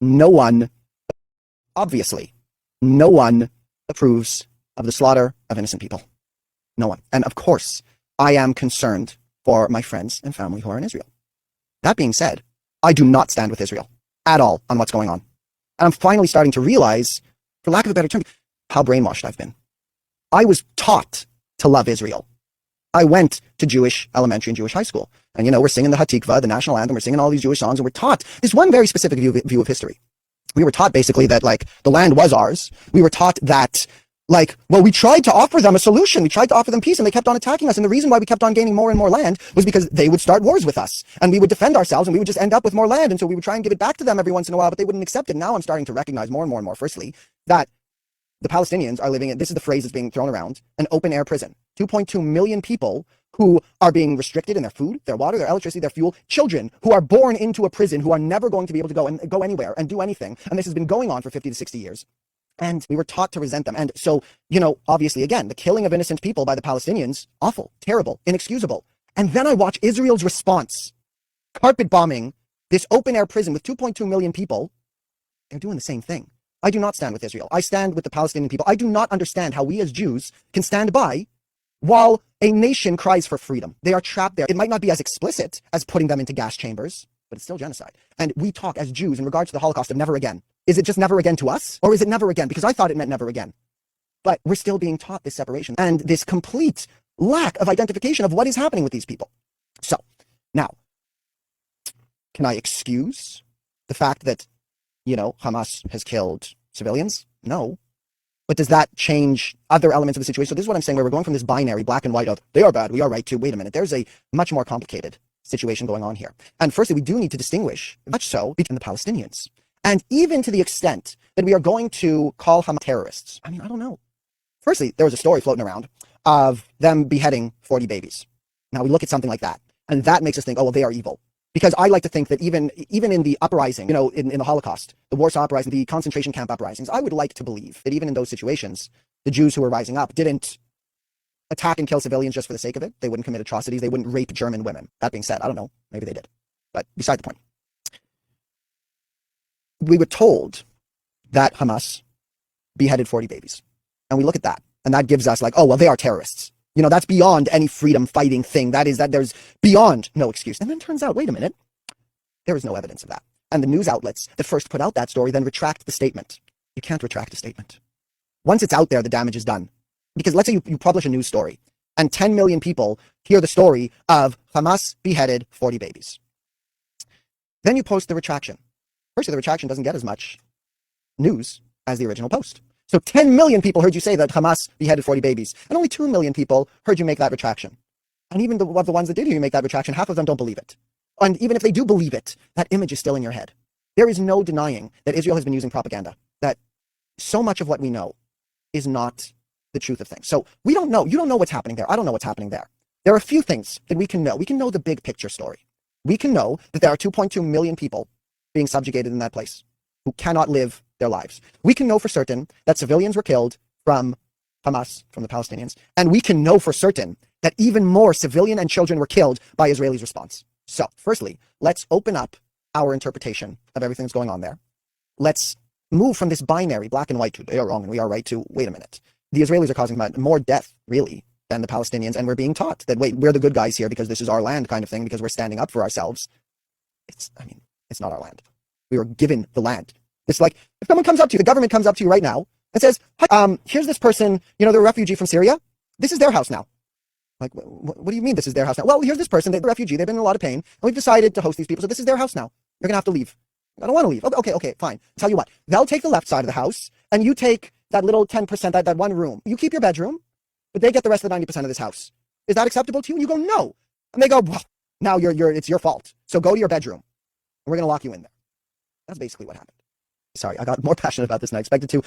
no one, obviously, no one approves of the slaughter of innocent people. No one. And of course, I am concerned for my friends and family who are in Israel. That being said, I do not stand with Israel at all on what's going on. And I'm finally starting to realize, for lack of a better term, how brainwashed I've been. I was taught to love Israel. I went to Jewish elementary and Jewish high school. And, we're singing the Hatikva, the national anthem, we're singing all these Jewish songs, and we're taught this one very specific view of history. We were taught basically that, the land was ours. We were taught that, we tried to offer them a solution. We tried to offer them peace, and they kept on attacking us. And the reason why we kept on gaining more and more land was because they would start wars with us, and we would defend ourselves, and we would just end up with more land. And so we would try and give it back to them every once in a while, but they wouldn't accept it. Now I'm starting to recognize more and more and more, firstly, that the Palestinians are living in, this is the phrase that's being thrown around, an open-air prison. 2.2 million people who are being restricted in their food, their water, their electricity, their fuel, children who are born into a prison who are never going to be able to go anywhere and do anything. And this has been going on for 50 to 60 years. And we were taught to resent them. And so, obviously, again, the killing of innocent people by the Palestinians, awful, terrible, inexcusable. And then I watch Israel's response, carpet bombing this open-air prison with 2.2 million people. They're doing the same thing. I do not stand with Israel. I stand with the Palestinian people. I do not understand how we as Jews can stand by while a nation cries for freedom. They are trapped there. It might not be as explicit as putting them into gas chambers, but it's still genocide. And we talk as Jews in regards to the Holocaust of never again. Is it just never again to us? Or is it never again? Because I thought it meant never again. But we're still being taught this separation and this complete lack of identification of what is happening with these people. So, now, can I excuse the fact that, Hamas has killed civilians? No. But does that change other elements of the situation? So this is what I'm saying, where we're going from this binary, black and white of, they are bad, we are right, to, wait a minute, there's a much more complicated situation going on here. And firstly, we do need to distinguish, much so, between the Palestinians. And even to the extent that we are going to call Hamas terrorists. I don't know. Firstly, there was a story floating around of them beheading 40 babies. Now we look at something like that, and that makes us think, oh, well, they are evil. Because I like to think that even in the uprising, in the Holocaust, the Warsaw Uprising, the concentration camp uprisings, I would like to believe that even in those situations, the Jews who were rising up didn't attack and kill civilians just for the sake of it. They wouldn't commit atrocities. They wouldn't rape German women. That being said, I don't know. Maybe they did. But beside the point. We were told that Hamas beheaded 40 babies. And we look at that. And that gives us oh, well, they are terrorists. That's beyond any freedom fighting thing. There's beyond no excuse. And then it turns out, wait a minute, there is no evidence of that. And the news outlets that first put out that story then retract the statement. You can't retract a statement. Once it's out there, the damage is done. Because let's say you publish a news story and 10 million people hear the story of Hamas beheaded 40 babies. Then you post the retraction. Firstly, the retraction doesn't get as much news as the original post. So 10 million people heard you say that Hamas beheaded 40 babies, and only 2 million people heard you make that retraction. And even the ones that did hear you make that retraction, half of them don't believe it. And even if they do believe it, that image is still in your head. There is no denying that Israel has been using propaganda, that so much of what we know is not the truth of things. So we don't know. You don't know what's happening there. I don't know what's happening there. There are a few things that we can know. We can know the big picture story. We can know that there are 2.2 million people being subjugated in that place who cannot live their lives. We can know for certain that civilians were killed from Hamas, from the Palestinians, and we can know for certain that even more civilian and children were killed by Israelis' response. So, firstly, let's open up our interpretation of everything that's going on there. Let's move from this binary, black and white, to they are wrong and we are right, to wait a minute. The Israelis are causing more death, really, than the Palestinians, and we're being taught that, wait, we're the good guys here because this is our land kind of thing, because we're standing up for ourselves. It's not our land. We were given the land. It's like, if someone comes up to you, the government comes up to you right now and says, hi, here's this person, they're a refugee from Syria. This is their house now. Like, what do you mean this is their house now? Well, here's this person, they're a refugee, they've been in a lot of pain, and we've decided to host these people, so this is their house now. You're gonna have to leave. I don't want to leave. Okay, fine. Tell you what, they'll take the left side of the house, and you take that little 10%, that one room. You keep your bedroom, but they get the rest of the 90% of this house. Is that acceptable to you? And you go, no. And they go, well, now it's your fault. So go to your bedroom, and we're gonna lock you in there. That's basically what happened. Sorry, I got more passionate about this than I expected to.